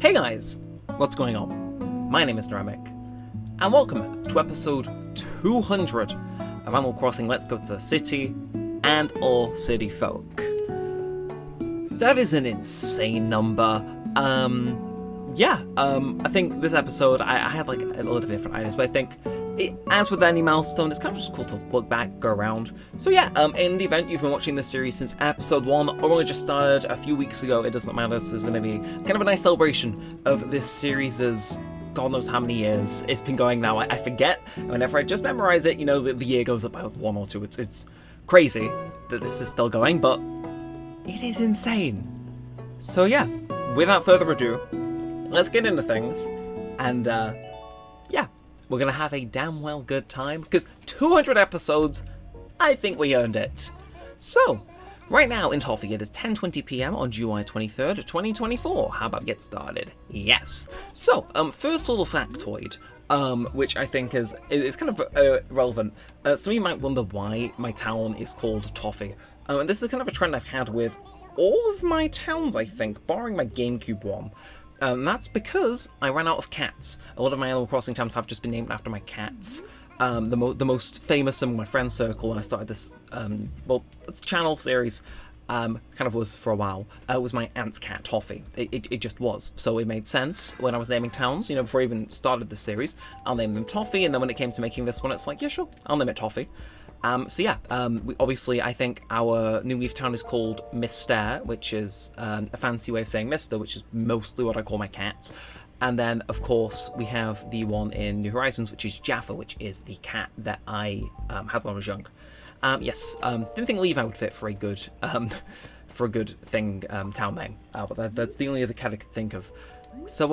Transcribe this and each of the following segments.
Hey guys, what's going on? My name is Neremik, and welcome to episode 200 of Animal Crossing Let's Go to the City and All City Folk. That is an insane number. I think this episode, I had like a lot of different ideas, but I think, as with any milestone, it's kind of just cool to look back, go around. So yeah, in the event you've been watching this series since episode 1, or only just started a few weeks ago, it doesn't matter, this is going to be kind of a nice celebration of this series' God knows how many years it's been going now. I forget, whenever I just memorize it, you know, the year goes up by 1 or 2, it's crazy that this is still going, but it is insane. So yeah, without further ado, let's get into things, and we're going to have a damn well good time, because 200 episodes, I think we earned it. So, right now in Toffee, it is 10:20 p.m. on July 23rd, 2024. How about we get started? Yes. So, first little factoid, which I think is kind of relevant. Some of you might wonder why my town is called Toffee. And this is kind of a trend I've had with all of my towns, I think, barring my GameCube one. That's because I ran out of cats. A lot of my Animal Crossing towns have just been named after my cats. The most famous in my friend circle when I started this, it's a channel series, kind of was for a while, was my aunt's cat, Toffee. It just was. So it made sense when I was naming towns, you know, before I even started this series. I'll name them Toffee, and then when it came to making this one, it's like, yeah, sure, I'll name it Toffee. Obviously, I think our New Leaf town is called Mister, which is a fancy way of saying Mister, which is mostly what I call my cat. And then, of course, we have the one in New Horizons, which is Jaffa, which is the cat that I had when I was young. Didn't think Levi would fit for a good thing town name, but that's the only other cat I could think of. So,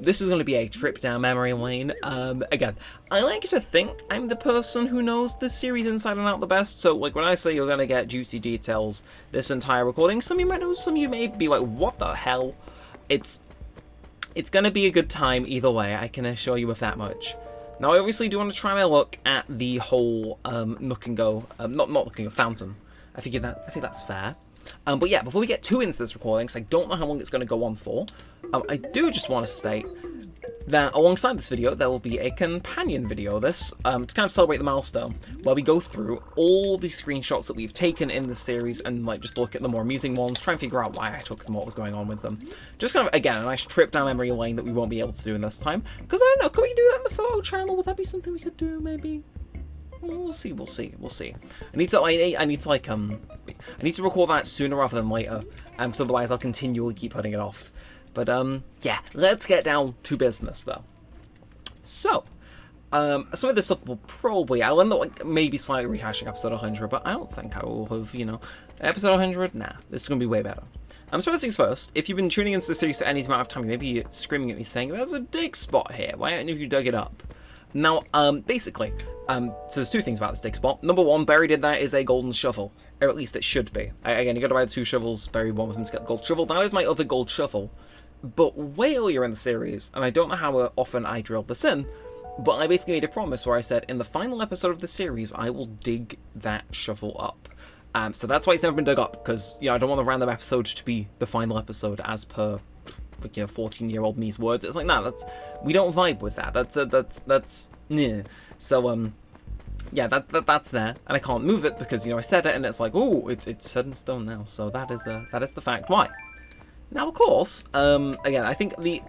this is going to be a trip down memory lane. Again, I like to think I'm the person who knows this series inside and out the best, so like when I say you're going to get juicy details this entire recording, some of you might know, some of you may be like, what the hell? It's going to be a good time either way, I can assure you of that much. Now, I obviously do want to try my luck at the whole Nook and Go, not Nook and Go, Fountain. I think that's fair. But yeah, before we get too into this recording, because I don't know how long it's going to go on for, I do just want to state that alongside this video, there will be a companion video of this, to kind of celebrate the milestone, where we go through all the screenshots that we've taken in this series, and like just look at the more amusing ones, try and figure out why I took them, what was going on with them. Just kind of, again, a nice trip down memory lane that we won't be able to do in this time, because I don't know, could we do that in the photo channel? Would that be something we could do, maybe? We'll see. I need to record that sooner rather than later, because otherwise I'll continually keep putting it off. But yeah, let's get down to business though. So, some of this stuff will probably, I'll end up like maybe slightly rehashing episode 100, but I don't think I will have, episode 100. Nah, this is gonna be way better. So first things first, if you've been tuning into the series for any amount of time, you may be screaming at me saying, "There's a dig spot here. Why haven't you dug it up?" Now, basically, so there's two things about this dig spot. Number one, buried in there is a golden shovel, or at least it should be. Again, you got to buy the 2 shovels, bury one of them to get the gold shovel. That is my other gold shovel. But way earlier in the series, and I don't know how often I drilled this in, but I basically made a promise where I said, in the final episode of the series, I will dig that shovel up. So that's why it's never been dug up, because I don't want the random episode to be the final episode as per 14-year-old me's words. It's like, nah, we don't vibe with that. That's yeah. So yeah, that's there, and I can't move it because I said it, and it's like, oh, it's set in stone now. So that is the fact. Why? Now, of course, again, I think that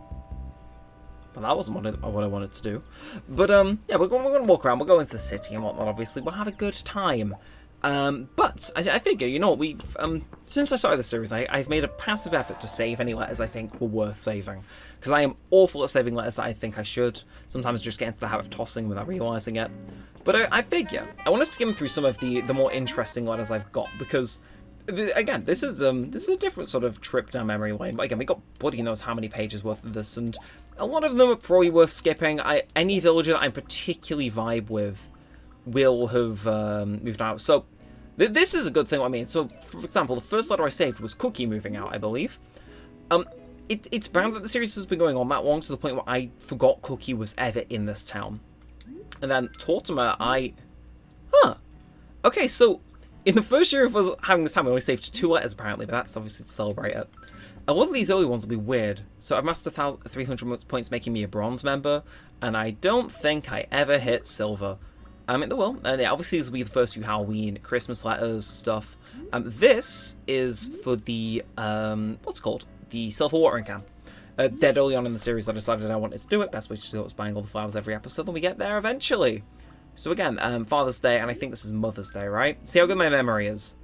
wasn't what I wanted to do, but yeah, we're gonna walk around. We'll go into the city and whatnot. Obviously, we'll have a good time. But I figure, we've, since I started this series, I've made a passive effort to save any letters I think were worth saving. Because I am awful at saving letters that I think I should. Sometimes just get into the habit of tossing without realising it. But I figure, I want to skim through some of the more interesting letters I've got, because, again, this is a different sort of trip down memory lane. But again, we got bloody knows how many pages worth of this, and a lot of them are probably worth skipping. Any villager that I'm particularly vibe with will have moved out. So this is a good thing. I mean, so for example, the first letter I saved was Cookie moving out, I believe. It's bad that the series has been going on that long to the point where I forgot Cookie was ever in this town. And then Tortimer, okay, so in the first year of us having this time, we only saved 2 letters apparently, but that's obviously to celebrate it. A lot of these early ones will be weird. So I've mastered 300 points, making me a bronze member, and I don't think I ever hit silver. In the will, and yeah, obviously this will be the first few Halloween, Christmas letters, stuff. This is for the, what's it called? The silver watering can. Dead early on in the series, I decided I wanted to do it. Best way to do it was buying all the flowers every episode, and we get there eventually. So again, Father's Day, and I think this is Mother's Day, right? See how good my memory is.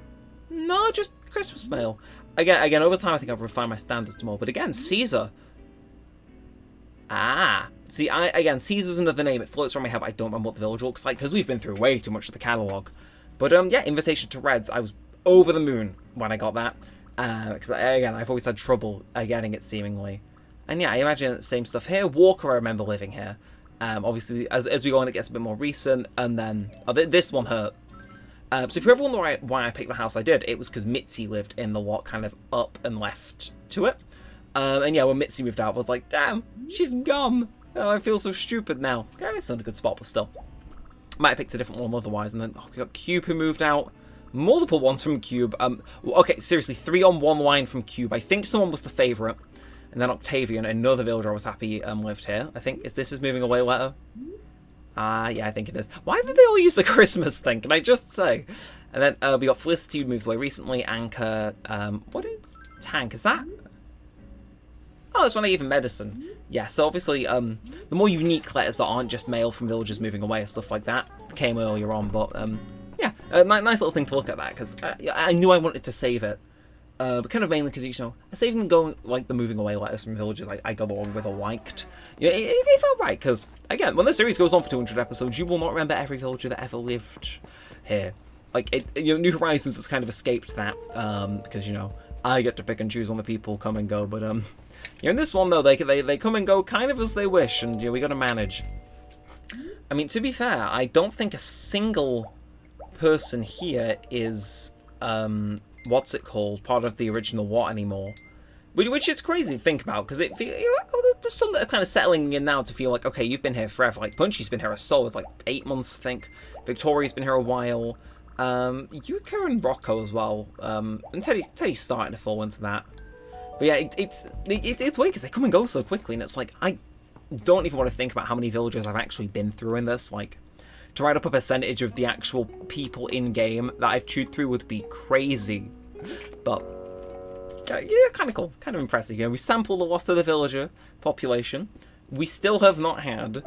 No, just Christmas mail. Again, over time, I think I've refined my standards more. But again, Caesar. Ah. See, again, Caesar's another name. It floats around my head, but I don't remember what the village looks like, because we've been through way too much of the catalogue. But, yeah, Invitation to Reds. I was over the moon when I got that. Because, again, I've always had trouble getting it, seemingly. And, yeah, I imagine the same stuff here. Walker, I remember living here. Obviously, as we go on, it gets a bit more recent. And then, this one hurt. So if you ever wonder why I picked the house I did, it was because Mitzi lived in the lot kind of up and left to it. And yeah, when Mitzi moved out, I was like, damn, she's gone. Oh, I feel so stupid now. Okay, it's not a good spot, but still. Might have picked a different one otherwise. And then we got Cube who moved out. Multiple ones from Cube. Okay, seriously, 3 on 1 line from Cube. I think someone was the favourite. And then Octavian, another villager I was happy lived here. I think, is this his moving away letter? Yeah, I think it is. Why did they all use the Christmas thing? Can I just say? And then we got Felicity who moved away recently. Anchor, what is Tank? Is that? Oh, that's when I gave him medicine. Yeah, so obviously, the more unique letters that aren't just mail from villagers moving away or stuff like that came earlier on. But yeah, nice little thing to look at that because I knew I wanted to save it. But kind of mainly because, you know, I saved and going like the moving away letters from villagers I got along with or liked. Yeah, it felt right because, again, when the series goes on for 200 episodes, you will not remember every villager that ever lived here. Like, New Horizons has kind of escaped that because, you know, I get to pick and choose when the people come and go. But, you know, in this one, though, they come and go kind of as they wish, and, you know, we got to manage. I mean, to be fair, I don't think a single person here is, what's it called, part of the original What anymore. Which is crazy to think about, because there's some that are kind of settling in now to feel like, okay, you've been here forever. Like, Punchy's been here a solid, like, 8 months, I think. Victoria's been here a while. Yuka and Rocco as well. And Teddy's starting to fall into that. But yeah, it's weird because they come and go so quickly, and it's like, I don't even want to think about how many villagers I've actually been through in this. Like, to write up a percentage of the actual people in-game that I've chewed through would be crazy. But, yeah, kind of cool. Kind of impressive. You know, we sampled a lot of the villager population. We still have not had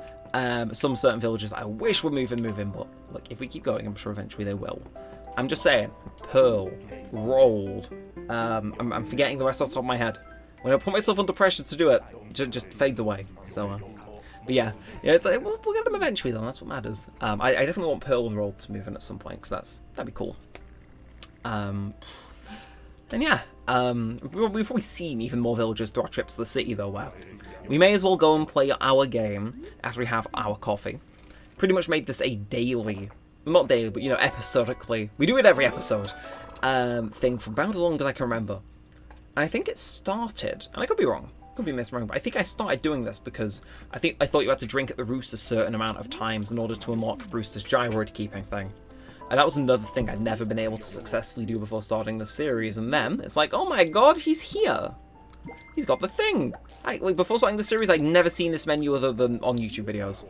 some certain villagers that I wish would move in, but look, if we keep going, I'm sure eventually they will. I'm just saying, Pearl, Rolled, I'm forgetting the rest off the top of my head. When I put myself under pressure to do it, it just fades away. So, but yeah, it's like, we'll get them eventually though, that's what matters. I definitely want Pearl and Rolled to move in at some point, because that'd be cool. And yeah, we've probably seen even more villagers through our trips to the city though, where we may as well go and play our game after we have our coffee. Pretty much made this a daily, not daily, but, you know, episodically. We do it every episode. Thing for about as long as I can remember. And I think it started, and I could be wrong, could be misremembering, but I think I started doing this because I thought you had to drink at the Roost a certain amount of times in order to unlock Brewster's gyroid keeping thing. And that was another thing I'd never been able to successfully do before starting the series. And then it's like, oh my god, he's here. He's got the thing. Like, before starting the series, I'd never seen this menu other than on YouTube videos.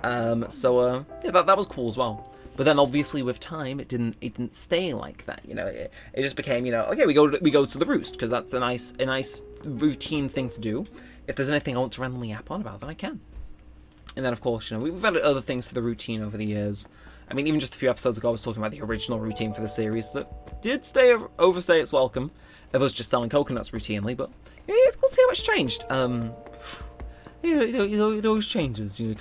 Yeah, that was cool as well. But then obviously with time, it didn't stay like that. You know, it just became, you know, okay, we go to the Roost because that's a nice routine thing to do. If there's anything I want to randomly yap on about, then I can. And then of course, you know, we've added other things to the routine over the years. I mean, even just a few episodes ago, I was talking about the original routine for the series that did overstay its welcome of us just selling coconuts routinely, but yeah, it's cool to see how much changed. It always changes. You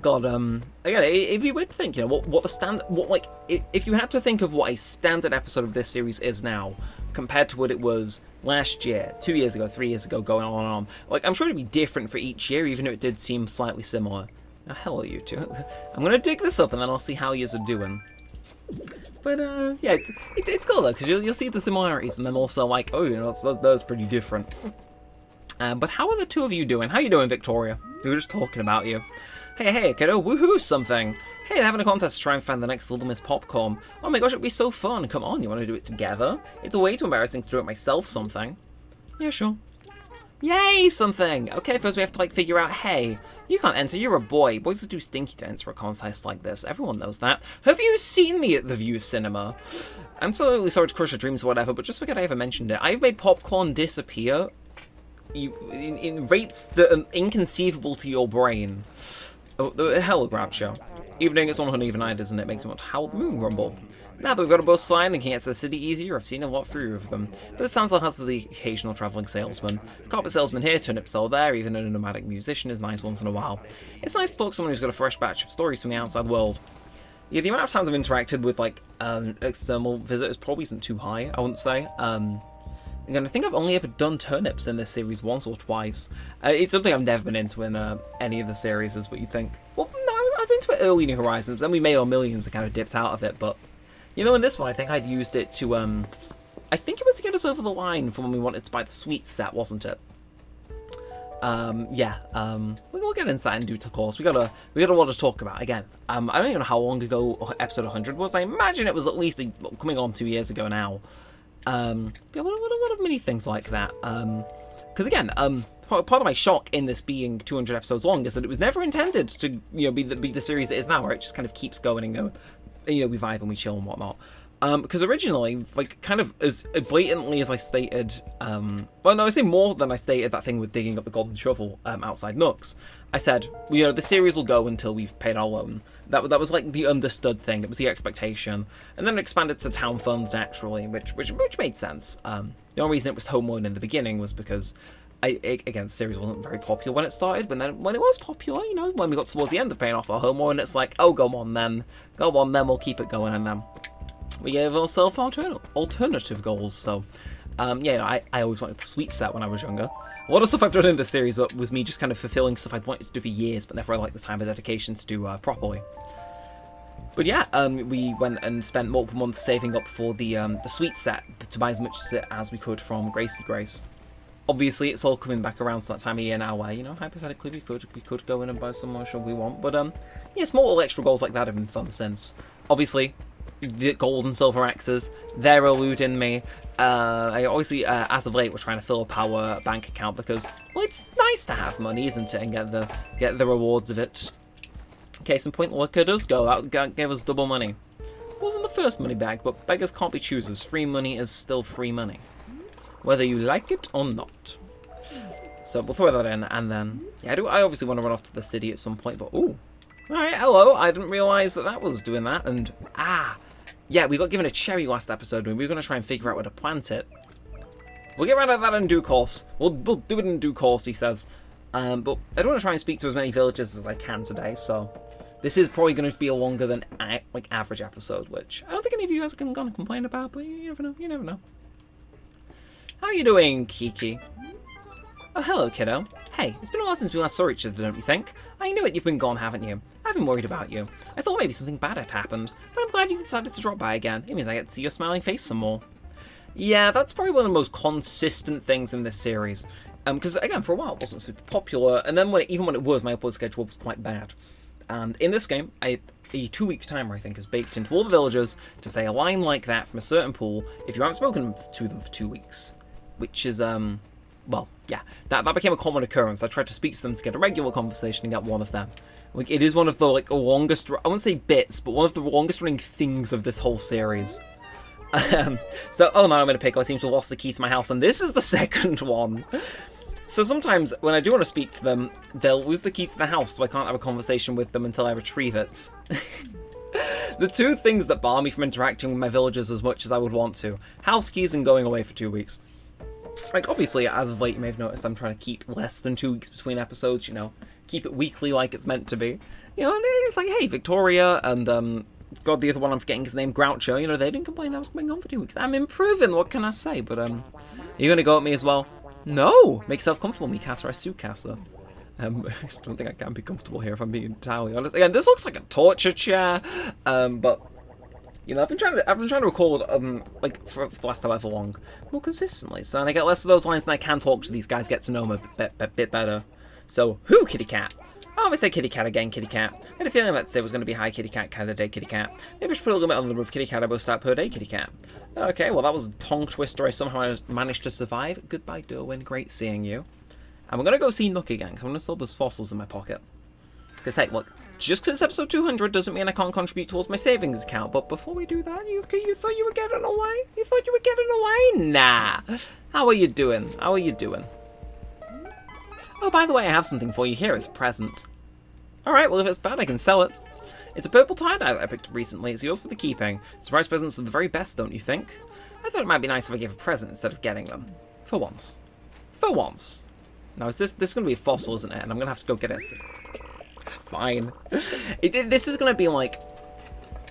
know, again, it'd be weird to think, you know, if you had to think of what a standard episode of this series is now compared to what it was last year, 2 years ago, 3 years ago, going on and on. Like, I'm sure it'd be different for each year, even if it did seem slightly similar. Now, hell, you two. I'm gonna dig this up and then I'll see how yous are doing. But yeah, it's cool though, because you'll see the similarities and then also like, oh, you know, that's pretty different. But how are the two of you doing? How are you doing, Victoria? We were just talking about you. Hey, kiddo, woohoo something. Hey, they're having a contest to try and find the next Little Miss Popcorn. Oh my gosh, it'd be so fun. Come on, you want to do it together? It's way too embarrassing to do it myself something. Yeah, sure. Yay, something! Okay, first we have to, like, figure out, hey, you can't enter, you're a boy. Boys are too stinky to enter a contest like this. Everyone knows that. Have you seen me at the View Cinema? I'm totally sorry to crush your dreams or whatever, but just forget I ever mentioned it. I've made popcorn disappear in rates that are inconceivable to your brain. Oh, the Hello Groucho. Evening, it's on uneven night, isn't it? Makes me want to howl the moon rumble. Now that we've got a bus line and can get to the city easier, I've seen a lot fewer of them. But it sounds like that's the occasional travelling salesman. Carpet salesman here, turnip seller there, even a nomadic musician is nice once in a while. It's nice to talk to someone who's got a fresh batch of stories from the outside world. Yeah, the amount of times I've interacted with, like, external visitors probably isn't too high, I wouldn't say. Again, I think I've only ever done turnips in this series once or twice. It's something I've never been into in any of the series, is what you'd think. Well, no, I was into it early New Horizons, then we made our millions and kind of dipped out of it, but... You know, in this one, I think I'd used it to, I think it was to get us over the line for when we wanted to buy the sweet set, wasn't it? Yeah, we'll get into that in due course. We got a lot to talk about. Again, I don't even know how long ago episode 100 was. I imagine it was at least coming on 2 years ago now. Yeah, what of many things like that. Because again, part of my shock in this being 200 episodes long is that it was never intended to, you know, be the series it is now, where it just kind of keeps going and going. You know, we vibe and we chill and whatnot. Because originally, like, kind of as blatantly as I stated, well, no, I say more than I stated that thing with digging up the golden shovel outside Nooks. I said, you know, the series will go until we've paid our loan. That was like the understood thing. It was the expectation, and then it expanded to town funds naturally, which made sense. The only reason it was home loan in the beginning was because. Again, the series wasn't very popular when it started, but then when it was popular, you know, when we got towards the end of paying off our home loan, it's like, oh, go on then, we'll keep it going, and then we gave ourselves alternative goals. So, yeah, I always wanted the sweet set when I was younger. A lot of stuff I've done in this series was me just kind of fulfilling stuff I'd wanted to do for years, but never had like the time or dedication to do properly. But yeah, we went and spent multiple months saving up for the sweet set to buy as much as we could from Gracie Grace. Obviously, it's all coming back around to that time of year now where, you know, hypothetically we could go in and buy some more should we want. But, yeah, small little extra goals like that have been fun since. Obviously, the gold and silver axes, they're eluding me. I obviously, as of late, we're trying to fill up our bank account because, well, it's nice to have money, isn't it? And get the rewards of it. Case in point, look at us go. That gave us double money. It wasn't the first money bag, but beggars can't be choosers. Free money is still free money, whether you like it or not. So we'll throw that in, and then, yeah, I obviously want to run off to the city at some point, but, ooh. Alright, hello, I didn't realise that was doing that, and, yeah, we got given a cherry last episode, and we were going to try and figure out where to plant it. We'll get around to that in due course. We'll do it in due course, he says. But I don't want to try and speak to as many villagers as I can today, so this is probably going to be a longer than, like, average episode, which I don't think any of you guys are going to complain about, but you never know. How are you doing, Kiki? Oh, hello, kiddo. Hey, it's been a while since we last saw each other, don't you think? I knew it, you've been gone, haven't you? I've been worried about you. I thought maybe something bad had happened, but I'm glad you decided to drop by again. It means I get to see your smiling face some more. Yeah, that's probably one of the most consistent things in this series. Because, again, for a while it wasn't super popular, and then even when it was, my upload schedule was quite bad. And in this game, a 2-week timer, I think, is baked into all the villagers to say a line like that from a certain pool if you haven't spoken to them for 2 weeks. Which is, well, yeah, that became a common occurrence. I tried to speak to them to get a regular conversation and get one of them. Like, it is one of the, like, longest, I wouldn't say bits, but one of the longest running things of this whole series. So, oh no, I'm in a pickle. I seem to have lost the key to my house, and this is the second one. So sometimes, when I do want to speak to them, they'll lose the key to the house, so I can't have a conversation with them until I retrieve it. The two things that bar me from interacting with my villagers as much as I would want to. House keys and going away for 2 weeks. Like, obviously, as of late, you may have noticed I'm trying to keep less than 2 weeks between episodes, you know, keep it weekly like it's meant to be. You know, and it's like, hey, Victoria and, God, the other one I'm forgetting his name, Groucho, you know, they didn't complain I was going on for 2 weeks. I'm improving, what can I say? But, are you going to go at me as well? No! Make yourself comfortable, Mikasa or Sukasa. I don't think I can be comfortable here if I'm being entirely honest. Again, this looks like a torture chair, but... You know, I've been trying to record, like, for the last however long, more consistently, so then I get less of those lines and I can talk to these guys, get to know them a bit better. So, who, kitty cat? I always say kitty cat again, kitty cat. I had a feeling that today was going to be high kitty cat kind of day, kitty cat. Maybe I should put a limit on the number of kitty cat I boast out per day, kitty cat. Okay, well that was a tongue twister I somehow managed to survive. Goodbye, Derwin. Great seeing you. And we're going to go see Nook again, because I'm going to still have those fossils in my pocket. Because, hey, look, just because it's episode 200 doesn't mean I can't contribute towards my savings account. But before we do that, you thought you were getting away? You thought you were getting away? Nah. How are you doing? How are you doing? Oh, by the way, I have something for you here as a present. Alright, well if it's bad, I can sell it. It's a purple tie-dye that I picked up recently. It's yours for the keeping. Surprise presents are the very best, don't you think? I thought it might be nice if I gave a present instead of getting them. For once. For once. Now, this is going to be a fossil, isn't it? And I'm going to have to go get it. Fine. This is going to be like...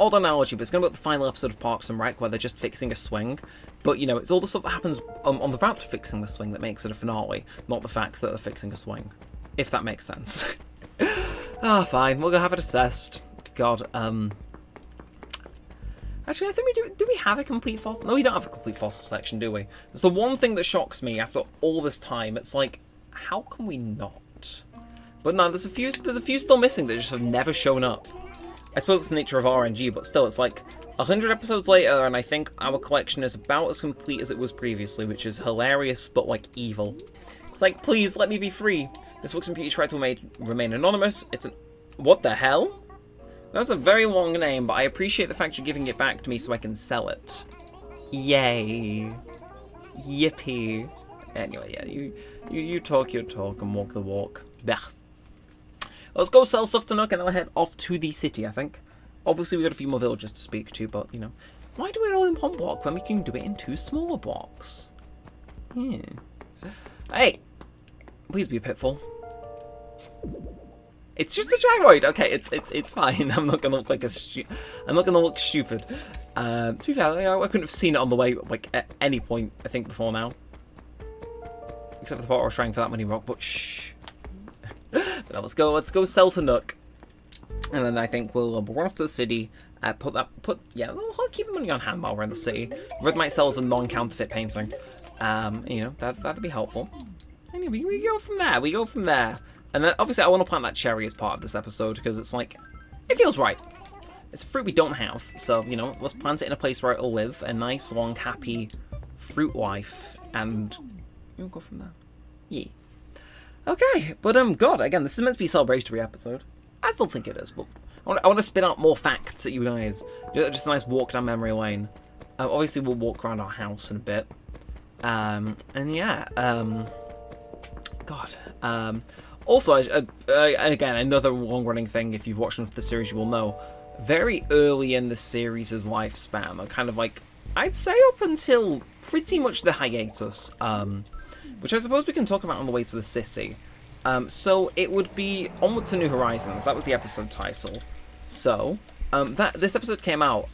Odd analogy, but it's going to be like the final episode of Parks and Rec where they're just fixing a swing. But, you know, it's all the stuff that happens on the route to fixing the swing that makes it a finale, not the fact that they're fixing a swing. If that makes sense. Ah, fine. We're going to have it assessed. God, Actually, I think do we have a complete fossil? No, we don't have a complete fossil section, do we? It's the one thing that shocks me after all this time. It's like, how can we not? But no, there's a few still missing that just have never shown up. I suppose it's the nature of RNG, but still, it's like 100 episodes later, and I think our collection is about as complete as it was previously, which is hilarious, but, like, evil. It's like, please, let me be free. This book's computer tried to remain anonymous. It's an... What the hell? That's a very long name, but I appreciate the fact you're giving it back to me so I can sell it. Yay. Yippee. Anyway, yeah, you talk your talk and walk the walk. Blech. Let's go sell stuff to Nook and then we'll head off to the city, I think. Obviously, we've got a few more villagers to speak to, but, you know, why do it all in one block when we can do it in 2 smaller blocks? Hey! Please be a pitfall. It's just a gyroid. Okay, it's fine. I'm not gonna look like I'm not gonna look stupid. To be fair, I couldn't have seen it on the way, like, at any point, I think, before now. Except for the part I was trying for that many rock, but shh. But now let's go sell to Nook. And then I think we'll run off to the city, we'll keep the money on hand while we're in the city. Red might sell us a non-counterfeit painting. You know, that'd be helpful. Anyway, we go from there. And then, obviously, I want to plant that cherry as part of this episode, because it's like, it feels right. It's a fruit we don't have, so, you know, let's plant it in a place where it'll live a nice, long, happy fruit life, and we'll go from there. Yeah. Okay, but, God, again, this is meant to be a celebratory episode. I still think it is, but I want to spit out more facts at you guys. Just a nice walk down memory lane. Obviously, we'll walk around our house in a bit. And yeah, God. Also, again, another long-running thing, if you've watched enough of the series, you will know. Very early in the series' lifespan, kind of like, I'd say up until pretty much the hiatus, which I suppose we can talk about on the way to the city. So it would be Onward to New Horizons. That was the episode title. So this episode came out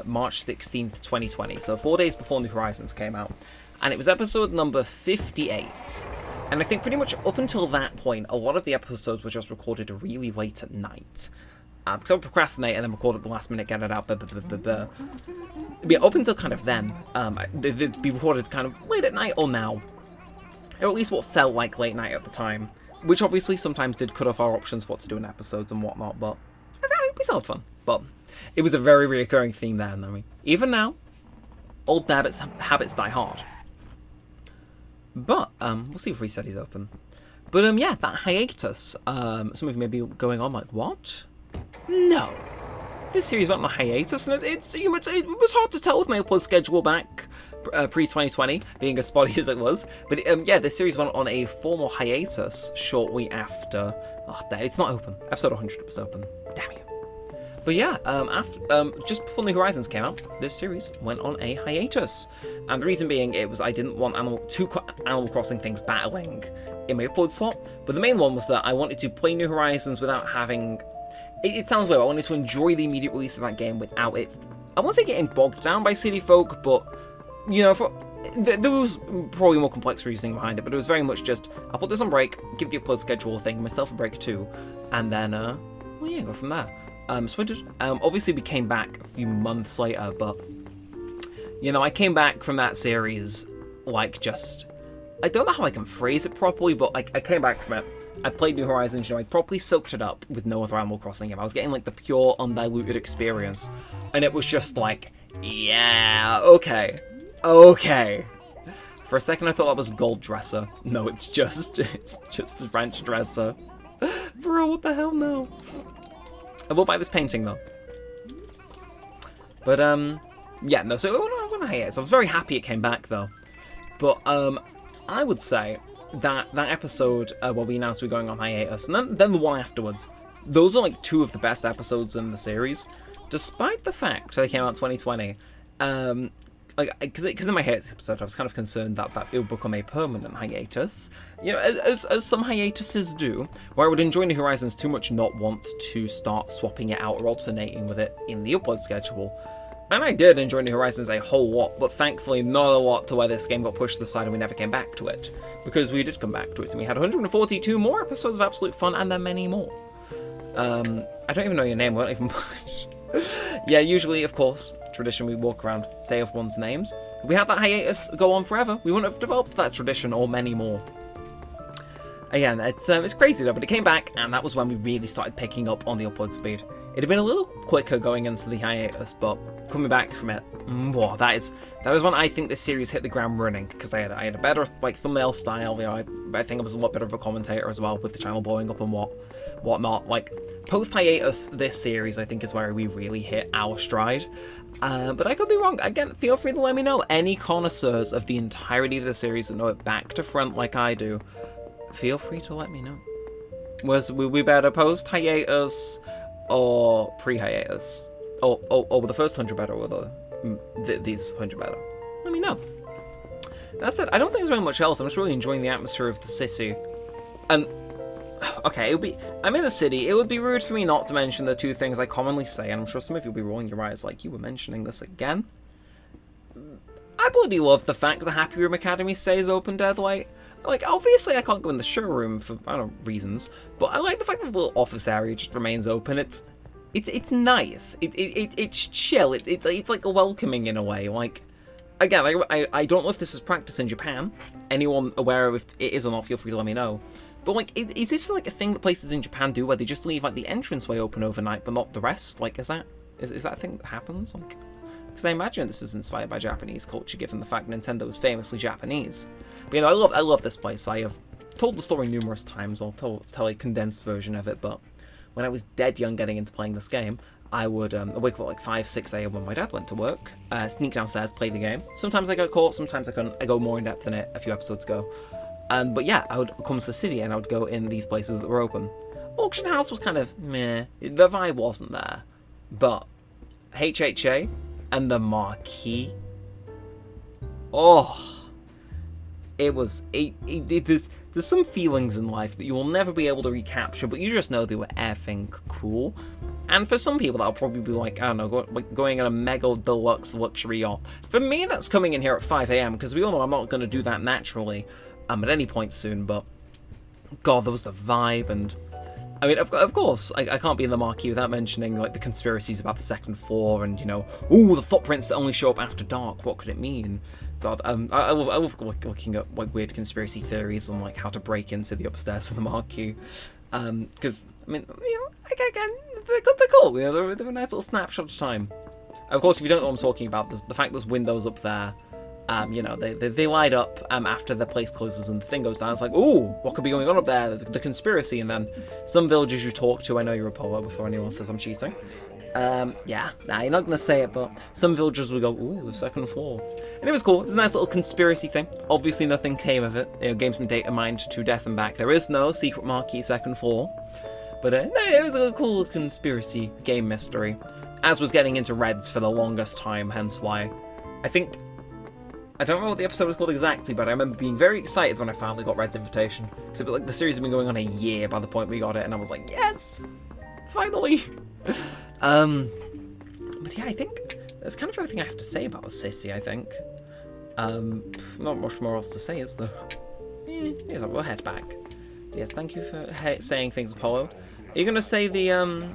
March 16th, 2020. So 4 days before New Horizons came out, and it was episode number 58. And I think pretty much up until that point, a lot of the episodes were just recorded really late at night. Because I would procrastinate and then record at the last minute, get it out. Yeah, up until kind of then, they'd be recorded kind of late at night or now. Or at least what felt like late night at the time. Which obviously sometimes did cut off our options for what to do in episodes and whatnot, but we still had fun. But it was a very reoccurring theme there, and I mean, even now, old habits die hard. But we'll see if Resetty's open. But yeah, that hiatus. Some of you may be going on like, what? No. This series went on a hiatus, and it was hard to tell with my upload schedule back pre-2020, being as spotty as it was. But yeah, this series went on a formal hiatus shortly after. Oh, damn, it's not open. Episode 100 was open. Damn you. But yeah, just before New Horizons came out, this series went on a hiatus. And the reason being, I didn't want two Animal Crossing things battling in my upload slot. But the main one was that I wanted to play New Horizons without having... It sounds weird, I wanted to enjoy the immediate release of that game without it... I won't say getting bogged down by City Folk, but, you know, there was probably more complex reasoning behind it, but it was very much just, I'll put this on break, give the upload schedule thing, myself a break too, and then, well, yeah, go from there. So I just, obviously we came back a few months later, but, you know, I came back from that series, like, just I don't know how I can phrase it properly, but I came back from it. I played New Horizons, I properly soaked it up with no other Animal Crossing game. I was getting like the pure, undiluted experience, and it was just like, yeah, okay. For a second, I thought that was Gold Dresser. No, it's just a ranch dresser. Bro, what the hell? No. I will buy this painting though. But yeah, no. So I went on hiatus. I was very happy it came back though. But I would say that episode where we announced we were going on hiatus, and then the one afterwards, those are like two of the best episodes in the series, despite the fact they came out in 2020. Like, because in my hiatus episode, I was kind of concerned that it would become a permanent hiatus. You know, as some hiatuses do, where I would enjoy New Horizons too much not want to start swapping it out or alternating with it in the upload schedule. And I did enjoy New Horizons a whole lot, but thankfully not a lot to where this game got pushed to the side and we never came back to it. Because we did come back to it, and we had 142 more episodes of absolute fun, and then many more. I don't even know your name, weren't even yeah, usually, of course, tradition, we walk around, say everyone's names. If we had that hiatus go on forever, we wouldn't have developed that tradition or many more. Again, it's crazy though, but it came back, and that was when we really started picking up on the upload speed. It had been a little quicker going into the hiatus, but coming back from it, whoa, that is when I think this series hit the ground running, because I had a better like thumbnail style. You know, I think I was a lot better of a commentator as well, with the channel blowing up and whatnot. Like post-hiatus, this series I think is where we really hit our stride. But I could be wrong. Again, feel free to let me know. Any connoisseurs of the entirety of the series that know it back to front like I do, feel free to let me know. Was we better post-hiatus or pre-hiatus? Or were the first 100 better, or these 100 better? Let me know. That said, I don't think there's really much else. I'm just really enjoying the atmosphere of the city. And, okay, I'm in the city. It would be rude for me not to mention the two things I commonly say, and I'm sure some of you will be rolling your eyes like, you were mentioning this again. I bloody love the fact the Happy Room Academy stays open deadlight. Like, obviously I can't go in the showroom for, I don't know, reasons, but I like the fact that the little office area just remains open. It's nice. It's chill. It's like welcoming in a way. Like, again, I don't know if this is practice in Japan. Anyone aware of if it is or not, feel free to let me know. But like, is this like a thing that places in Japan do, where they just leave like the entranceway open overnight, but not the rest? Like, is that a thing that happens? Like, because I imagine this is inspired by Japanese culture, given the fact Nintendo is famously Japanese. But you know, I love this place. I have told the story numerous times. I'll tell a condensed version of it, but when I was dead young getting into playing this game, I would wake up at like 5, 6 a.m. when my dad went to work, sneak downstairs, play the game. Sometimes I got caught, sometimes I couldn't. I go more in depth in it a few episodes ago. But yeah, I would come to the city and I would go in these places that were open. Auction House was kind of meh. The vibe wasn't there. But HHA and the Marquee, oh, it was there's some feelings in life that you will never be able to recapture, but you just know they were effing cool. And for some people that'll probably be like, I don't know, going on a mega deluxe luxury yacht. For me, that's coming in here at 5 a.m. because we all know I'm not going to do that naturally at any point soon, but god, there was the vibe. And I mean, of course, I can't be in the Marquee without mentioning like the conspiracies about the second floor, and you know, ooh, the footprints that only show up after dark. What could it mean? God, I love looking at like weird conspiracy theories on like how to break into the upstairs of the Marquee. Because I mean, you know, again, they're cool. You know, they're a nice little snapshot of time. Of course, if you don't know what I'm talking about, the fact there's windows up there. You know, they light up after the place closes and the thing goes down. It's like, ooh, what could be going on up there? The conspiracy. And then some villagers you talk to, I know you're a Apollo before anyone says I'm cheating. Yeah, nah, you're not going to say it, but some villagers will go, ooh, the second floor. And it was cool. It was a nice little conspiracy thing. Obviously, nothing came of it. You know, games from data mined to death and back. There is no secret Marquee second floor. But no, it was a cool conspiracy game mystery. As was getting into Reds for the longest time, hence why I don't know what the episode was called exactly, but I remember being very excited when I finally got Red's invitation. Because like the series had been going on a year by the point we got it, and I was like, yes, finally. But yeah, I think that's kind of everything I have to say about the city. I think not much more else to say, is there? Yes, we'll head back. Yes, thank you for saying things, Apollo. Are you gonna say the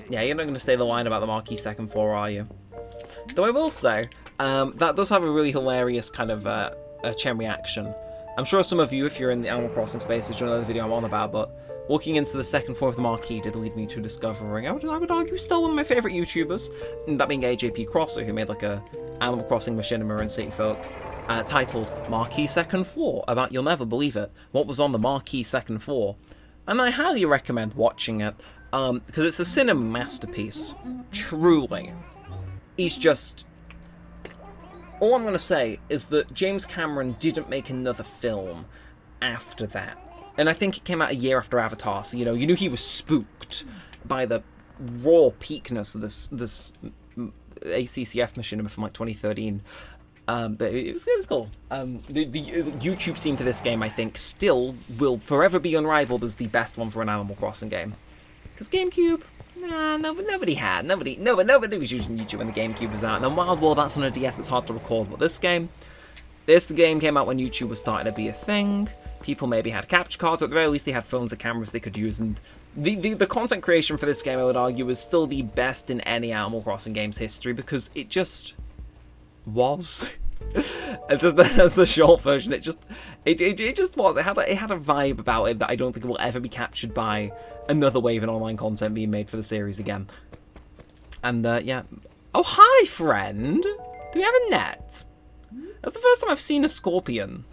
yeah, you're not gonna say the line about the Marquee second floor, are you? Though I will say, that does have a really hilarious kind of chain reaction. I'm sure some of you, if you're in the Animal Crossing spaces, you'll know the video I'm on about, but walking into the second floor of the marquee did lead me to discovering, I would argue, still one of my favourite YouTubers, and that being AJP Crosser, who made like a Animal Crossing machinima and city folk, titled Marquee Second Floor, about, you'll never believe it, what was on the marquee second floor. And I highly recommend watching it, because it's a cinema masterpiece, truly. He's just... All I'm going to say is that James Cameron didn't make another film after that. And I think it came out a year after Avatar, so, you know, you knew he was spooked by the raw peakness of this ACCF machinima from, like, 2013. But it was cool. The YouTube scene for this game, I think, still will forever be unrivaled as the best one for an Animal Crossing game. Because GameCube, nah, nobody was using YouTube when the GameCube was out. And then Wild World, that's on a DS, it's hard to record. But this game came out when YouTube was starting to be a thing. People maybe had capture cards, or at the very least they had phones or cameras they could use. And the content creation for this game, I would argue, was still the best in any Animal Crossing game's history, because it just was. That's the short version. It just was. It had a vibe about it that I don't think it will ever be captured by another wave of online content being made for the series again. And yeah. Oh, hi, friend. Do we have a net? That's the first time I've seen a scorpion.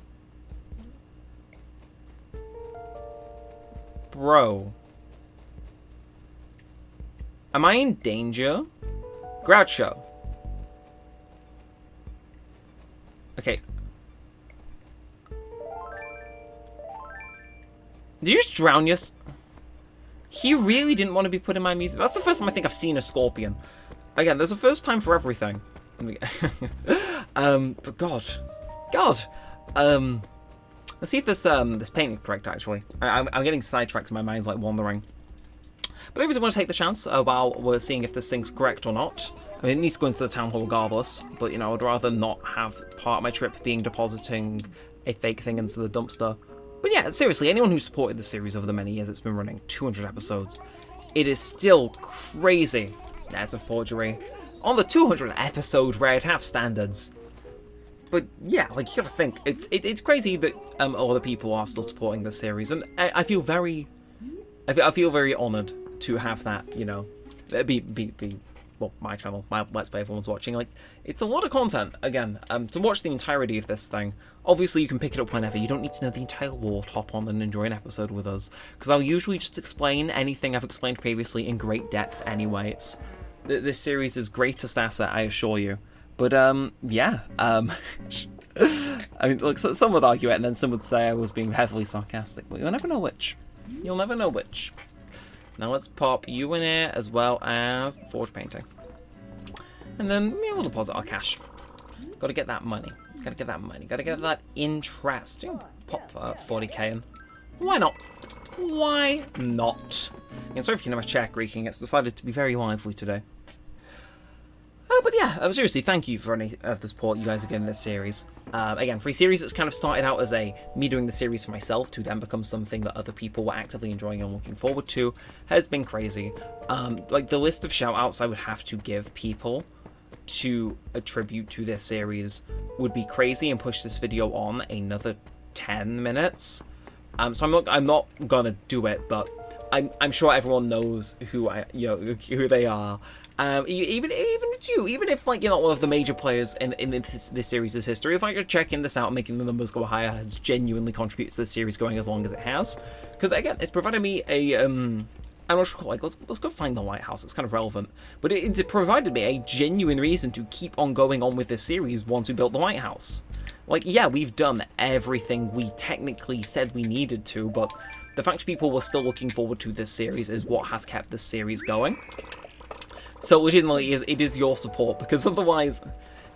Bro. Am I in danger? Groucho. Okay. Did you just drown yourself? He really didn't want to be put in my music. That's the first time I think I've seen a scorpion. Again, there's a first time for everything. But God. Let's see if this painting's correct, actually. I'm getting sidetracked, my mind's like wandering. But I obviously want to take the chance while we're seeing if this thing's correct or not. I mean, it needs to go into the town hall regardless, but, you know, I'd rather not have part of my trip being depositing a fake thing into the dumpster. But yeah, seriously, anyone who supported the series over the many years it's been running, 200 episodes, it is still crazy. That's a forgery. On the 200th episode where I'd have standards. But yeah, like, you gotta think, it's crazy that other people are still supporting this series, and I feel very honoured to have that, you know, well, my channel, my Let's Play everyone's watching. Like, it's a lot of content, again, to watch the entirety of this thing. Obviously, you can pick it up whenever. You don't need to know the entire lore to hop on and enjoy an episode with us, because I'll usually just explain anything I've explained previously in great depth anyway. This series is greatest asset, I assure you. But, yeah, I mean, look, some would argue it, and then some would say I was being heavily sarcastic, but you'll never know which. You'll never know which. Now let's pop you in here, as well as the forge painting. And then, yeah, we'll deposit our cash. Gotta get that money. Gotta get that interest. Yeah, pop 40k in. Why not? Why not? And sorry if you can have a check, Reeking. It's decided to be very lively today. But yeah, seriously, thank you for any of the support you guys are giving this series. Again, for a series that's kind of started out as me doing the series for myself to then become something that other people were actively enjoying and looking forward to has been crazy. Like, the list of shout-outs I would have to give people to attribute to this series would be crazy and push this video on another 10 minutes. So I'm not gonna do it, but I'm sure everyone knows who they are. Even if like you're not one of the major players in this series' history, if I could checking this out and making the numbers go higher has genuinely contributed to the series going as long as it has. Because again, it's provided me a I'm not sure, like, let's go find the lighthouse. It's kind of relevant, but it provided me a genuine reason to keep on going on with this series once we built the lighthouse. Like, yeah, we've done everything we technically said we needed to, but the fact people were still looking forward to this series is what has kept this series going. So legitimately, it is your support, because otherwise,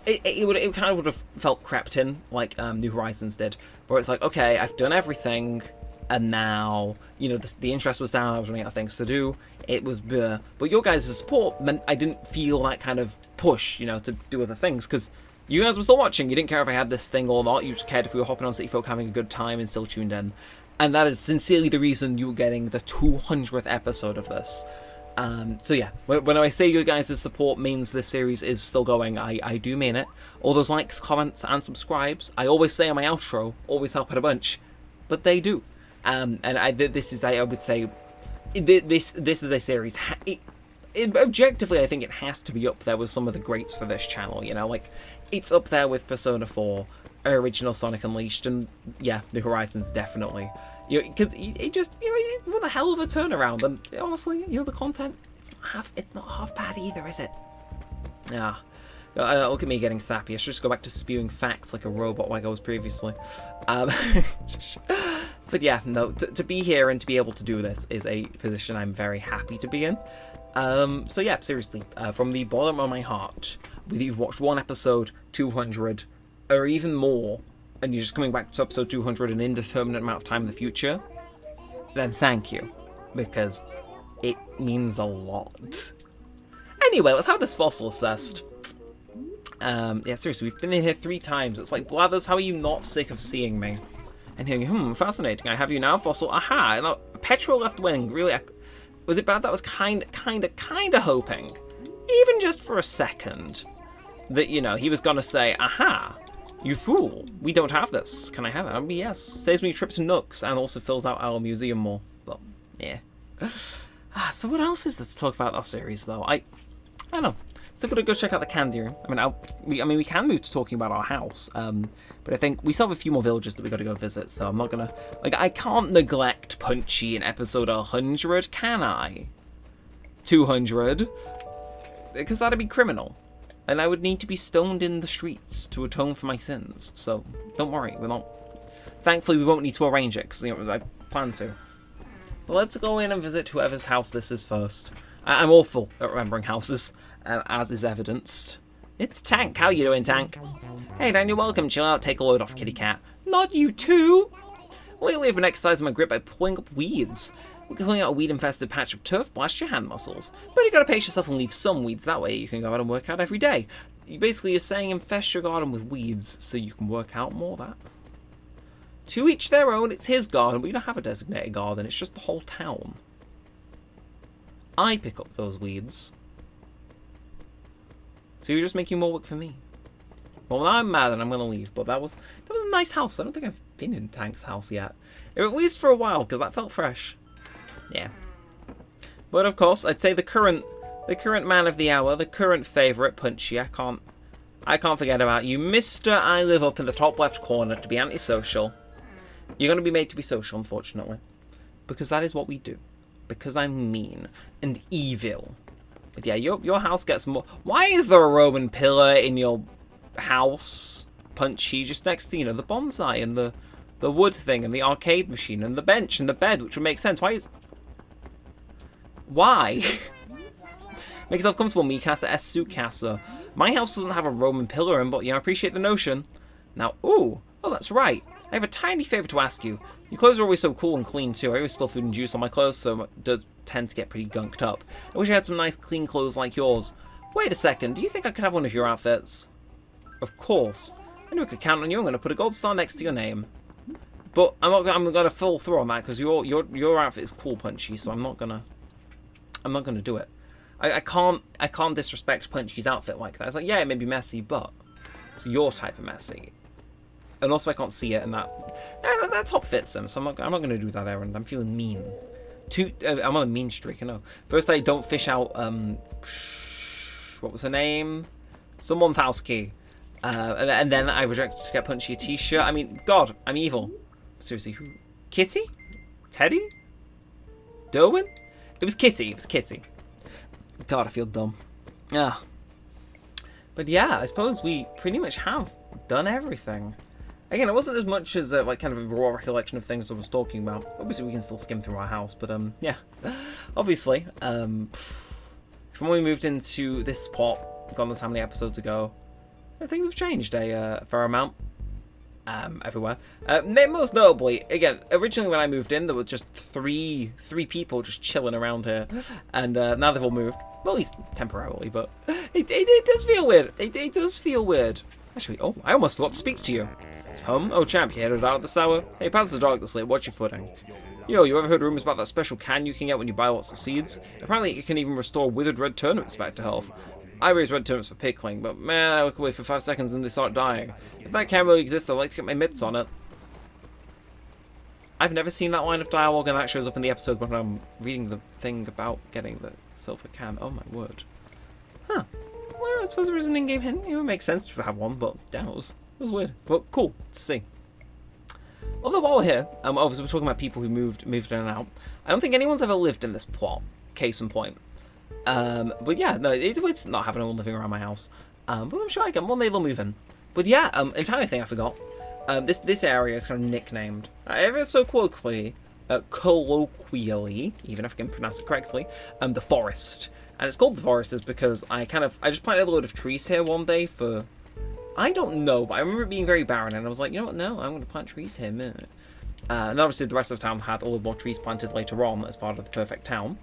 it kind of would have felt crept in, like New Horizons did, where it's like, okay, I've done everything, and now, you know, the interest was down, I was running out of things to do, it was bleh. But your guys' support meant I didn't feel that kind of push, you know, to do other things, because you guys were still watching, you didn't care if I had this thing or not, you just cared if we were hopping on City Folk having a good time and still tuned in. And that is sincerely the reason you were getting the 200th episode of this. So yeah, when I say you guys' support means this series is still going, I do mean it. All those likes, comments, and subscribes, I always say on my outro, always help out a bunch. But they do. And this is, I would say, this is a series. Objectively, I think it has to be up there with some of the greats for this channel, you know? Like, it's up there with Persona 4, original Sonic Unleashed, and yeah, New Horizons definitely. You know, because it just, you know, what a hell of a turnaround, and honestly, you know, the content, it's not half bad either, is it? Yeah. Look at me getting sappy. I should just go back to spewing facts like a robot like I was previously. But yeah, no, to be here and to be able to do this is a position I'm very happy to be in. So yeah, seriously, from the bottom of my heart, whether you've watched one episode, 200, or even more, and you're just coming back to episode 200 an indeterminate amount of time in the future, then thank you, because it means a lot. Anyway, let's have this fossil assessed. Yeah, seriously, we've been in here 3 times. It's like, Blathers, how are you not sick of seeing me? And hearing, fascinating. I have you now, fossil. Aha! And petrol left wing. Really, was it bad? That was kinda hoping, even just for a second, that, you know, he was gonna say, aha! You fool! We don't have this. Can I have it? I mean, yes. Saves me a trip to Nooks and also fills out our museum more. But yeah. So what else is there to talk about our series, though? I don't know. Still gotta go check out the candy room. I mean, we can move to talking about our house. But I think we still have a few more villages that we gotta go visit. So I'm not gonna, like, I can't neglect Punchy in episode 100, can I? 200, because that'd be criminal. And I would need to be stoned in the streets to atone for my sins. So, don't worry, we're not... Thankfully, we won't need to arrange it, because, you know, I plan to. But let's go in and visit whoever's house this is first. I'm awful at remembering houses, as is evidenced. It's Tank. How you doing, Tank? Hey, Daniel, welcome. Chill out. Take a load off, kitty cat. Not you too! Lately, I've been exercising my grip by pulling up weeds. Pulling out a weed-infested patch of turf blasts your hand muscles. But you gotta pace yourself and leave some weeds, that way you can go out and work out every day. You're saying infest your garden with weeds so you can work out more of that. To each their own, it's his garden, but you don't have a designated garden, it's just the whole town. I pick up those weeds. So you're just making more work for me. Well, I'm mad and I'm gonna leave, but that was a nice house. I don't think I've been in Tank's house yet. Or at least for a while, because that felt fresh. Yeah. But of course, I'd say the current man of the hour, the current favourite, Punchy. I can't forget about you. Mr. I live up in the top left corner to be antisocial. You're going to be made to be social, unfortunately. Because that is what we do. Because I'm mean and evil. But yeah, your house gets more... Why is there a Roman pillar in your house, Punchy, just next to, you know, the bonsai and the wood thing and the arcade machine and the bench and the bed, which would make sense. Why? Make yourself comfortable, Mikasa S. Sukasa. My house doesn't have a Roman pillar in, but, you know, I appreciate the notion. Now, oh, that's right. I have a tiny favour to ask you. Your clothes are always so cool and clean, too. I always spill food and juice on my clothes, so it does tend to get pretty gunked up. I wish I had some nice, clean clothes like yours. Wait a second, do you think I could have one of your outfits? Of course. I knew I could count on you. I'm going to put a gold star next to your name. But I'm going to full throw on that, because your outfit is cool, Punchy, so I'm not going to do it. I can't disrespect Punchy's outfit like that. It's like, yeah, it may be messy, but it's your type of messy. And also, I can't see it, and that top fits him. So I'm not going to do that errand. I'm feeling mean. I'm on a mean streak. I know. First, I don't fish out. What was her name? Someone's house key. And then I rejected to get Punchy a t-shirt. I mean, God, I'm evil. Seriously, who? Kitty? Teddy? Derwin? It was Kitty. It was Kitty. God, I feel dumb. Yeah. But yeah, I suppose we pretty much have done everything. Again, it wasn't as much as like kind of a raw recollection of things I was talking about. Obviously, we can still skim through our house, but yeah. Obviously, from when we moved into this spot, God knows how many episodes ago, things have changed a fair amount. Everywhere. Most notably, again, originally when I moved in, there were just three people just chilling around here, and now they've all moved. Well, at least temporarily, but it does feel weird. It does feel weird. Actually, oh, I almost forgot to speak to you. Tom? Oh, champ, you headed out of the sour? Hey, paths are dark this late, watch your footing. Yo, you ever heard rumors about that special can you can get when you buy lots of seeds? Apparently it can even restore withered red turnips back to health. I raise red turnips for pickling, but man, I look away for 5 seconds and they start dying. If that can really exists, I'd like to get my mitts on it. I've never seen that line of dialogue, and that shows up in the episode when I'm reading the thing about getting the silver can. Oh my word. Huh. Well, I suppose there is an in-game hint. It would make sense to have one, but damn, it was weird. But cool to see. Although while we're here, obviously we're talking about people who moved in and out. I don't think anyone's ever lived in this plot. Case in point. But yeah, no, it's not having anyone living around my house. But I'm sure I can. One day they'll move in. But yeah, entire thing I forgot. This area is kind of nicknamed, ever so colloquially, even if I can pronounce it correctly, the forest. And it's called the forest is because I just planted a load of trees here one day for, I don't know, but I remember it being very barren, and I was like, you know what, no, I'm going to plant trees here, man. And obviously the rest of the town had a lot more trees planted later on as part of the perfect town.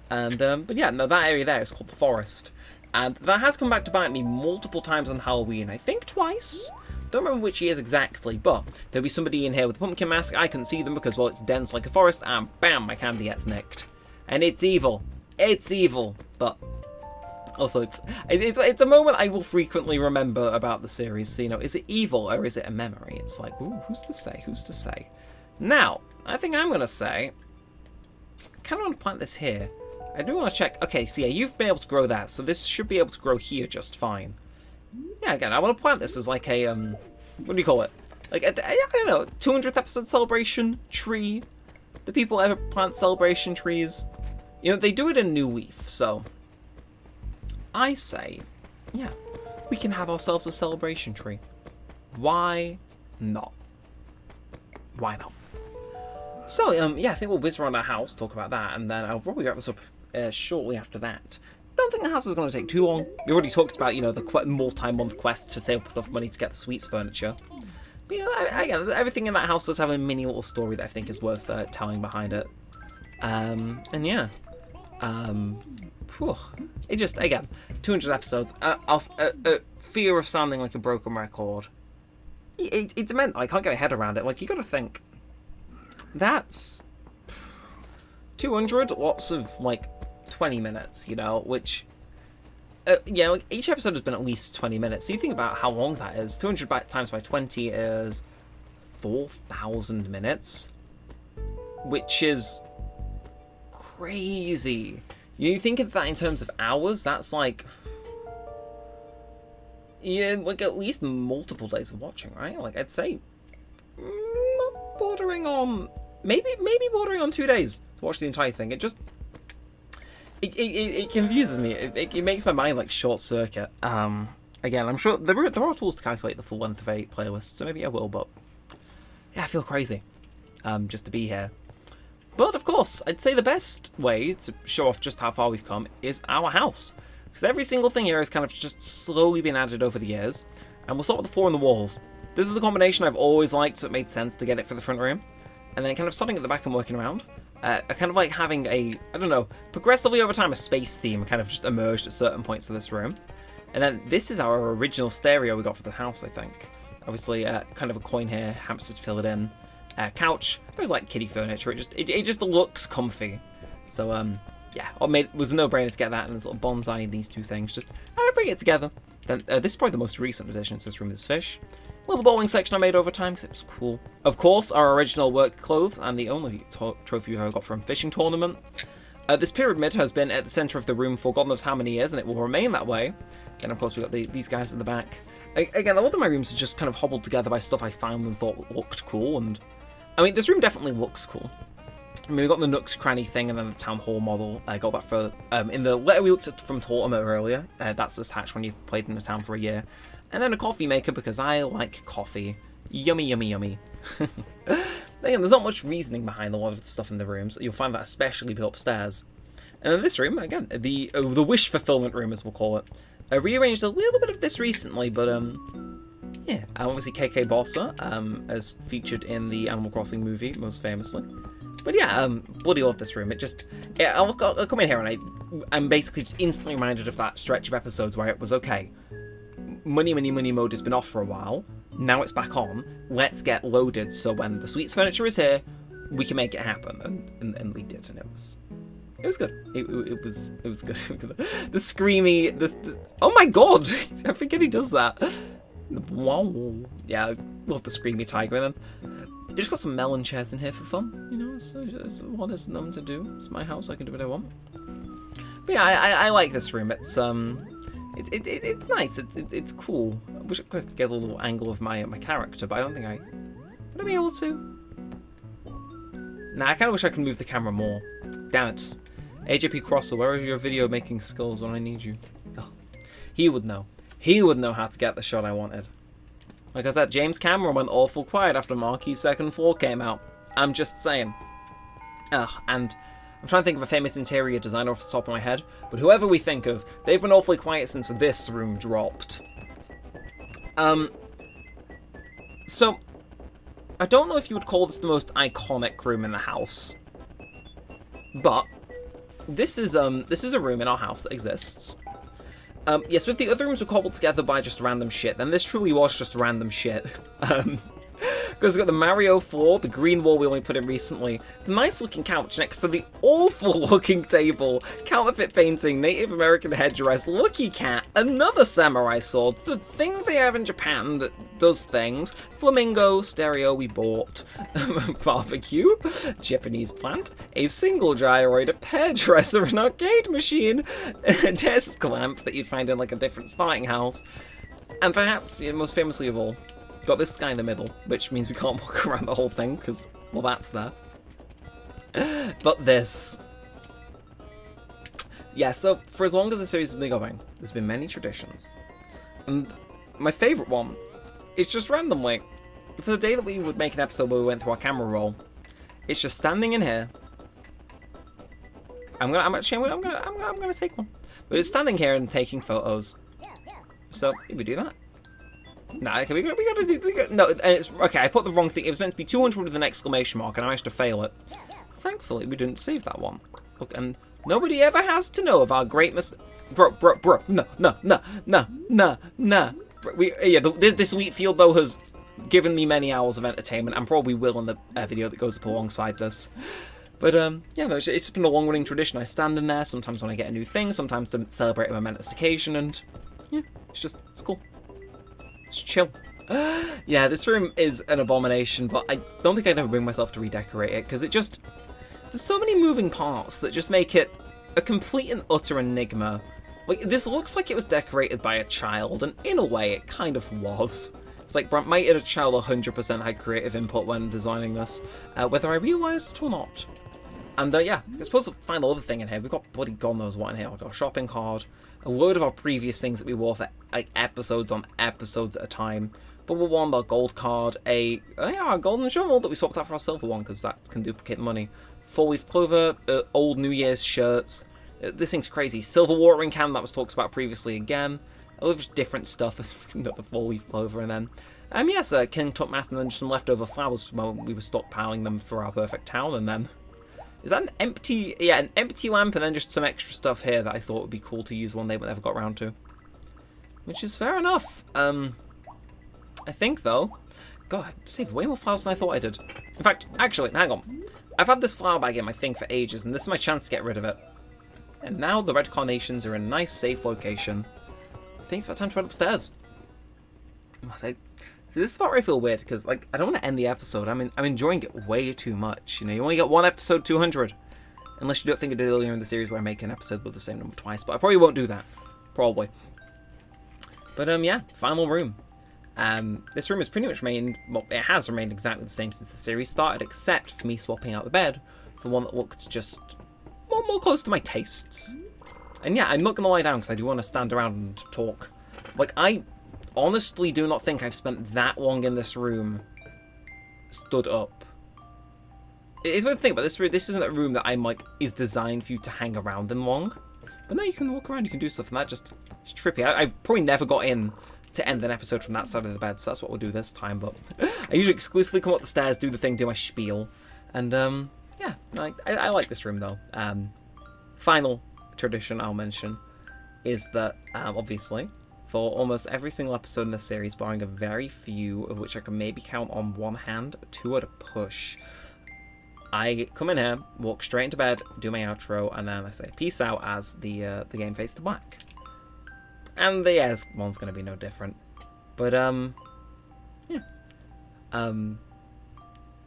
And, but yeah, no, that area there is called the forest. And that has come back to bite me multiple times on Halloween, I think twice. Don't remember which years exactly, but there'll be somebody in here with a pumpkin mask. I couldn't see them because, well, it's dense like a forest, and bam, my candy gets nicked. And it's evil. It's evil, but also it's a moment I will frequently remember about the series. So, you know, is it evil or is it a memory? It's like, ooh, who's to say? Who's to say? Now, I think I'm gonna say, I kind of want to plant this here. I do want to check. Okay, so yeah, you've been able to grow that, so this should be able to grow here just fine. Yeah, again, I want to plant this as like a, what do you call it? Like, I don't know, 200th episode celebration tree. Do people ever plant celebration trees? You know, they do it in New Leaf, so I say, yeah, we can have ourselves a celebration tree. Why not? Why not? So, yeah, I think we'll whiz around our house, talk about that, and then I'll probably wrap this up shortly after that. Don't think the house is going to take too long. We already talked about, you know, the multi-month quest to save up enough money to get the sweets furniture. But, you know, again, everything in that house does have a mini little story that I think is worth telling behind it. And yeah. It just, again, 200 episodes. Fear of sounding like a broken record. It's meant, I can't get my head around it. Like, you got to think, that's 200, lots of, like, 20 minutes, you know, which, yeah, like, each episode has been at least 20 minutes. So you think about how long that is. 200 times by 20 is 4,000 minutes, which is crazy. You think of that in terms of hours, that's like, yeah, like at least multiple days of watching, right? Like, I'd say, not bordering on, maybe bordering on 2 days to watch the entire thing. It just, it confuses me. It makes my mind like short circuit. Again, I'm sure there are tools to calculate the full length of a playlist, so maybe I will. But yeah, I feel crazy, just to be here. But of course, I'd say the best way to show off just how far we've come is our house, because every single thing here has kind of just slowly been added over the years. And we'll start with the floor and the walls. This is the combination I've always liked, so it made sense to get it for the front room. And then kind of starting at the back and working around. I kind of like having a, I don't know, progressively over time a space theme kind of just emerged at certain points of this room. And then this is our original stereo we got for the house, I think. Obviously, kind of a coin here, hamster to fill it in. Couch, it was like kiddie furniture, it just looks comfy. So, yeah, it was a no-brainer to get that and this little bonsai and these two things, just bring it together. Then, this is probably the most recent addition to this room, is fish. Well, the bowling section I made over time because it was cool. Of course, our original work clothes and the only trophy we've ever got from a fishing tournament. This pyramid has been at the centre of the room for God knows how many years, and it will remain that way. Then, of course, we've got these guys at the back. Again, a lot of my rooms are just kind of hobbled together by stuff I found and thought looked cool, and I mean, this room definitely looks cool. I mean, we got the Nooks Cranny thing and then the Town Hall model. I got that for, in the letter we looked at from Tortimer earlier. That's attached when you've played in the town for a year. And then a coffee maker because I like coffee. Yummy, yummy, yummy. Again, there's not much reasoning behind a lot of the stuff in the rooms. You'll find that especially upstairs. And in this room, again, the wish fulfillment room, as we'll call it. I rearranged a little bit of this recently, but, yeah, obviously KK Bossa, as featured in the Animal Crossing movie, most famously. But yeah, bloody love this room. It just, yeah, I'll come in here and I'm basically just instantly reminded of that stretch of episodes where it was, okay, money mode has been off for a while. Now it's back on. Let's get loaded so when the sweets furniture is here, we can make it happen. And we did, and it was good. It was good. The screamy, this oh my god! I forget he does that. Wow. Yeah, I love the screamy tiger. And then just got some melon chairs in here for fun. You know, it's what is known to do. It's my house. I can do what I want. But yeah, I like this room. It's it's nice. It's cool. I wish I could get a little angle of my character, but I don't think would I be able to? Nah, I kind of wish I could move the camera more. Damn it. AJP Crosser, where are your video making skills when I need you? Oh, he would know. He would know how to get the shot I wanted. Like I said, James Cameron went awful quiet after Marquis Second Floor came out. I'm just saying. Ugh, and I'm trying to think of a famous interior designer off the top of my head, but whoever we think of, they've been awfully quiet since this room dropped. So, I don't know if you would call this the most iconic room in the house, but this is a room in our house that exists. Yes, with the other rooms were cobbled together by just random shit, then this truly was just random shit. Because we've got the Mario floor, the green wall we only put in recently, the nice looking couch next to the awful looking table, counterfeit painting, Native American headdress, lucky cat, another samurai sword, the thing they have in Japan that does things, flamingo, stereo we bought, barbecue, Japanese plant, a single gyroid, a hairdresser, an arcade machine, a desk lamp that you'd find in like a different starting house, and perhaps, most famously of all, got this guy in the middle, which means we can't walk around the whole thing, because, well, that's there. But this. Yeah, so, for as long as the series has been going, there's been many traditions. And my favourite one is just randomly, for the day that we would make an episode where we went through our camera roll, it's just standing in here. I'm gonna take one. But it's standing here and taking photos. So, if we do that. Nah, okay, we gotta no, and it's, okay, I put the wrong thing. It was meant to be 200 with an exclamation mark, and I managed to fail it. Thankfully, we didn't save that one. Look, and nobody ever has to know of our great Bro, no. This wheat field, though, has given me many hours of entertainment, and probably will in the video that goes up alongside this. But, yeah, no, it's just been a long-running tradition. I stand in there, sometimes when I get a new thing, sometimes to celebrate a momentous occasion, and, yeah, it's cool. It's chill. Yeah, this room is an abomination, but I don't think I'd ever bring myself to redecorate it, because there's so many moving parts that just make it a complete and utter enigma. Like, this looks like it was decorated by a child, and in a way, it kind of was. It's like, my inner child 100% had creative input when designing this, whether I realised it or not. And, yeah, I suppose the final other thing in here, we've got bloody God knows what in here. We've got a shopping card, a load of our previous things that we wore for, like, episodes on episodes at a time. Bubble Wand, our gold card, our golden shovel that we swapped out for our silver one, because that can duplicate the money. 4-leaf clover, old New Year's shirts. This thing's crazy. Silver watering can that was talked about previously again. A lot of just different stuff, the 4-leaf clover, and then, yes, King Tut Mask, and then just some leftover flowers from when we were stockpiling them for our perfect town, and then... Is that an empty... Yeah, an empty lamp, and then just some extra stuff here that I thought would be cool to use one day, but never got around to. Which is fair enough. I think, though... God, I saved way more flowers than I thought I did. In fact, actually, hang on. I've had this flower bag in my thing for ages, and this is my chance to get rid of it. And now the red carnations are in a nice, safe location. I think it's about time to head upstairs. So this is part where I feel weird, because, like, I don't want to end the episode. I'm enjoying it way too much. You know, you only get one episode 200. Unless you don't think I did earlier in the series where I make an episode with the same number twice. But I probably won't do that. Probably. But, yeah, final room. This room has pretty much remained, well, it has remained exactly the same since the series started, except for me swapping out the bed for one that looked just more close to my tastes. And yeah, I'm not going to lie down because I do want to stand around and talk. Like, I honestly do not think I've spent that long in this room stood up. It's weird to think about this room. This isn't a room that I'm like is designed for you to hang around in long. But no, you can walk around, you can do stuff, and that just it's trippy. I've probably never got in to end an episode from that side of the bed, so that's what we'll do this time. But I usually exclusively come up the stairs, do the thing, do my spiel, and yeah, I like this room though. Final tradition I'll mention is that obviously for almost every single episode in this series, barring a very few, of which I can maybe count on one hand, 2 at a push. I come in here, walk straight into bed, do my outro, and then I say peace out as the game fades to black. And the this one's going to be no different. But, yeah.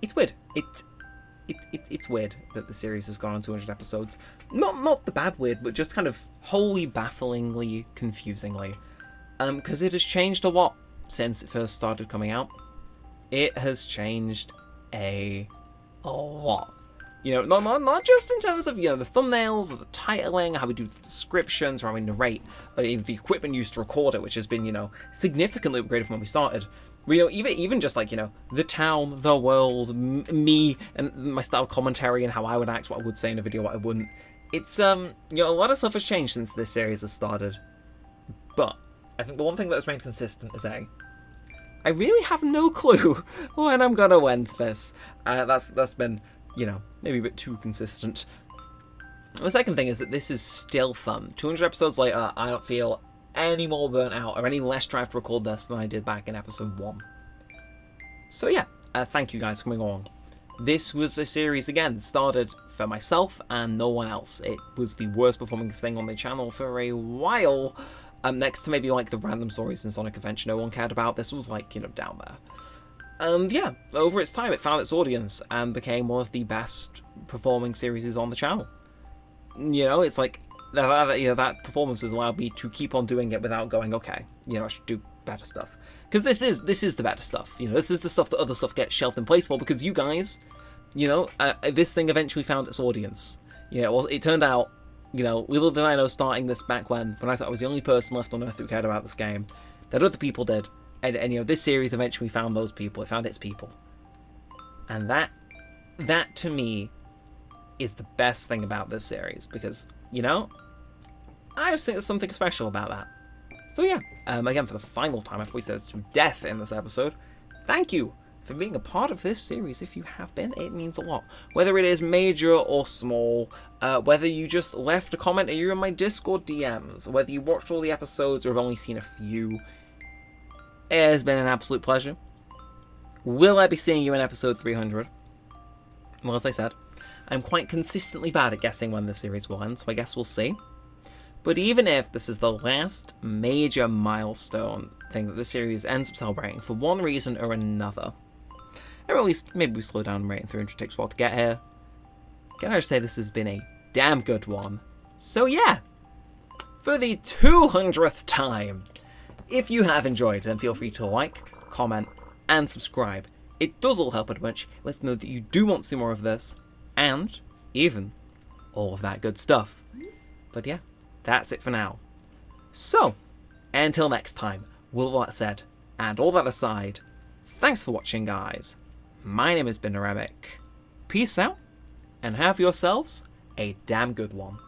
It's weird. It's weird that the series has gone on 200 episodes. Not the bad weird, but just kind of wholly bafflingly, confusingly. Because it has changed a lot since it first started coming out. It has changed a lot. You know, not just in terms of, you know, the thumbnails, or the titling, how we do the descriptions, or how we narrate, the equipment used to record it, which has been, you know, significantly upgraded from when we started. You know, even just like, you know, the town, the world, me, and my style of commentary, and how I would act, what I would say in a video, what I wouldn't. It's, you know, a lot of stuff has changed since this series has started. But I think the one thing that has remained consistent is I really have no clue when I'm gonna end this. That's been, you know, maybe a bit too consistent. The second thing is that this is still fun. 200 episodes later, I don't feel any more burnt out or any less drive to record this than I did back in episode 1. So yeah, thank you guys for coming along. This was a series, again, started for myself and no one else. It was the worst performing thing on the channel for a while. Next to maybe like the random stories in Sonic Adventure no one cared about, this was like, you know, down there. And yeah, over its time it found its audience and became one of the best performing series on the channel. You know, it's like, you know, that performance has allowed me to keep on doing it without going, okay, you know, I should do better stuff. Because this is the better stuff. You know, this is the stuff that other stuff gets shelved in place for, because you guys, you know, this thing eventually found its audience. You know, it turned out, you know, little did I know starting this back when I thought I was the only person left on Earth who cared about this game, that other people did. And you know, this series eventually found those people. It found its people. And that to me is the best thing about this series, because, you know, I just think there's something special about that. So yeah, again, for the final time after we said it's to death in this episode, thank you for being a part of this series. If you have been, it means a lot. Whether it is major or small, whether you just left a comment or you're in my Discord DMs, whether you watched all the episodes or have only seen a few, it has been an absolute pleasure. Will I be seeing you in episode 300? Well, as I said, I'm quite consistently bad at guessing when the series will end, so I guess we'll see. But even if this is the last major milestone thing that the series ends up celebrating for one reason or another, or at least maybe we slow down and rating 300 takes a while to get here, can I just say this has been a damn good one. So yeah, for the 200th time, if you have enjoyed, then feel free to like, comment, and subscribe. It does all help a bunch. Let us know that you do want to see more of this, and even all of that good stuff. But yeah, that's it for now. So, until next time, with all that said, and all that aside, thanks for watching, guys. My name has been Neremik. Peace out, and have yourselves a damn good one.